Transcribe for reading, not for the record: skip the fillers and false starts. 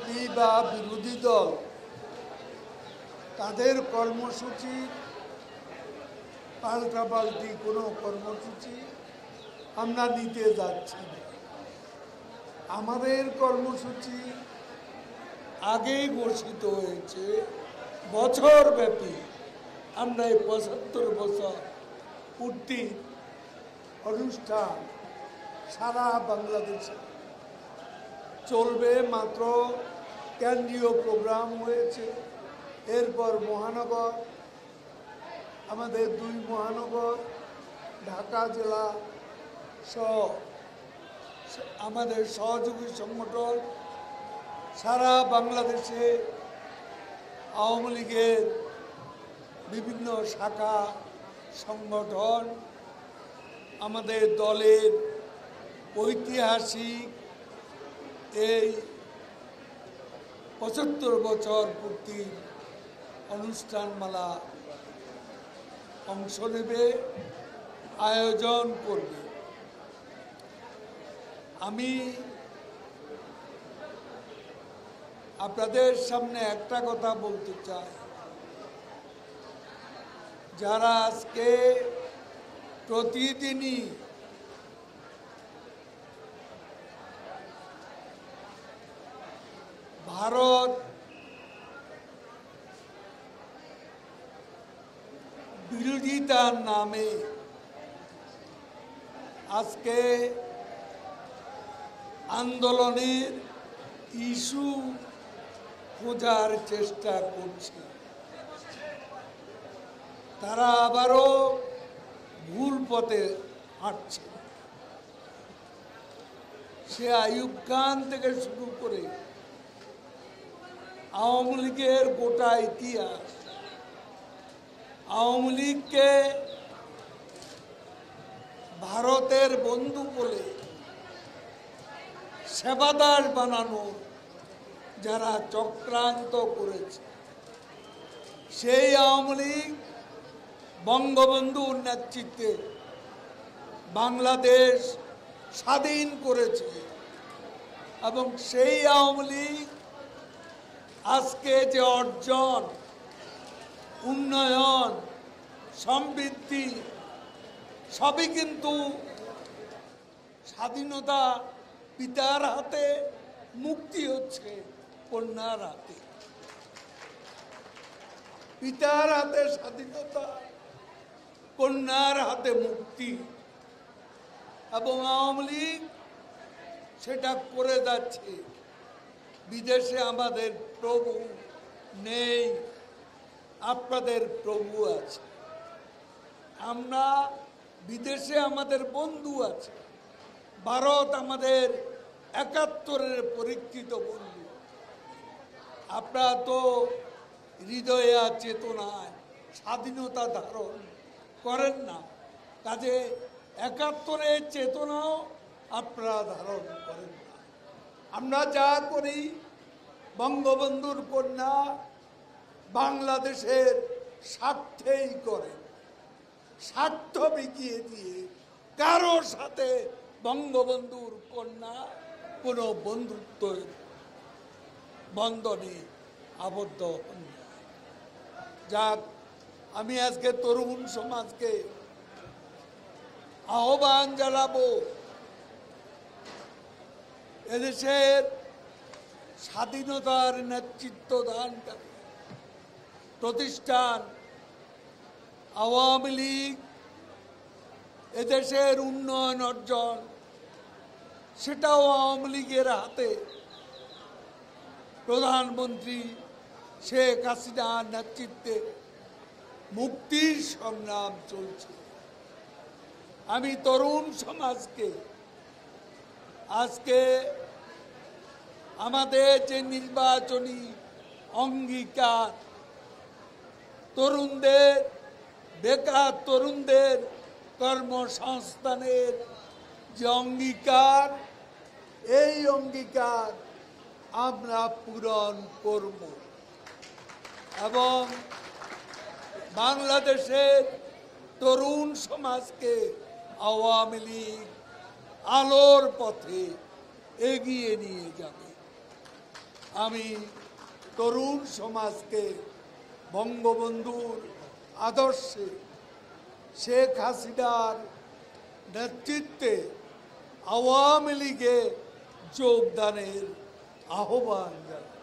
BNP বা বিরোধী দল তাদের কর্মসূচি পাল্টাপাল্টি কোনো কর্মসূচি আমরা নিতে যাচ্ছি না। আমাদের কর্মসূচি আগেই ঘোষিত হয়েছে, বছরব্যাপী আমরা এই ৭৫ বছর পূর্তি অনুষ্ঠান সারা বাংলাদেশে চলবে। মাত্র কেন্দ্রীয় প্রোগ্রাম হয়েছে, এরপর মহানগর, আমাদের ২ মহানগর, ঢাকা জেলা সহ আমাদের সহযোগী সংগঠন, সারা বাংলাদেশে আওয়ামী লীগের বিভিন্ন শাখা সংগঠন, আমাদের দলের ঐতিহাসিক এই ৭৫ বছর পূর্তির অনুষ্ঠানমালা অংশ নেবে, আয়োজন করবে। আমি আপনাদের সামনে একটা কথা বলতে চাই, যারা আজকে প্রতিদিনই ভারত বিরোধিতার নামে আজকে আন্দোলনের ইস্যু খোঁজার চেষ্টা করছে, তারা আবারও ভুল পথে হাঁটছে। সে আইয়ুব খান থেকে শুরু করে আওয়ামী লীগের গোটা ইতিহাস, আওয়ামী লীগকে ভারতের বন্ধু বলে সেবাদার বানানো যারা চক্রান্ত করেছে, সেই আওয়ামী লীগ বঙ্গবন্ধুর নেতৃত্বে বাংলাদেশ স্বাধীন করেছে, এবং সেই আওয়ামী লীগ আজকে যে অর্জন, উন্নয়ন, সমৃদ্ধি সবই কিন্তু স্বাধীনতা পিতার হাতে, মুক্তি হচ্ছে কন্যার হাতে। পিতার হাতে স্বাধীনতা, কন্যার হাতে মুক্তি, এবং আওয়ামী লীগ সেটা করে যাচ্ছে। বিদেশে আমাদের প্রভু নেই, আপনাদের প্রভু আছে। আমরা বিদেশে আমাদের বন্ধু আছে, ভারত আমাদের ৭১-এর পরীক্ষিত বন্ধু। আপনারা তো হৃদয়ে চেতনায় স্বাধীনতা ধারণ করেন না, কাজে ৭১-এর চেতনাও আপনারা ধারণ করেন না। আমরা যা করি বঙ্গবন্ধুর কন্যা বাংলাদেশের স্বার্থেই করেন। স্বার্থ বিকিয়ে দিয়ে কারো সাথে বঙ্গবন্ধুর কন্যা কোনো বন্ধুত্বের বন্ধনে আবদ্ধ হন না। যাক, আমি আজকে তরুণ সমাজকে আহ্বান জানাবো, এদেশের স্বাধীনতার নেতৃত্ব দানকারী প্রতিষ্ঠান আওয়ামী লীগ, এদেশের উন্নয়ন অর্জন সেটাও আওয়ামী লীগের হাতে। প্রধানমন্ত্রী শেখ হাসিনার নেতৃত্বে মুক্তির সংগ্রাম চলছে। আমি তরুণ সমাজকে আজকে আমাদের যে নির্বাচনী অঙ্গীকার, তরুণদের, বেকার তরুণদের কর্মসংস্থানের যে অঙ্গীকার, এই অঙ্গীকার আমরা পূরণ করব এবং বাংলাদেশের তরুণ সমাজকে আওয়ামী লীগ আলোর পথে এগিয়ে নিয়ে যাবে। আমি তরুণ সমাজকে বঙ্গবন্ধুর আদর্শে শেখ হাসিনার নেতৃত্বে আওয়ামী লীগে যোগদানের আহ্বান জানাই।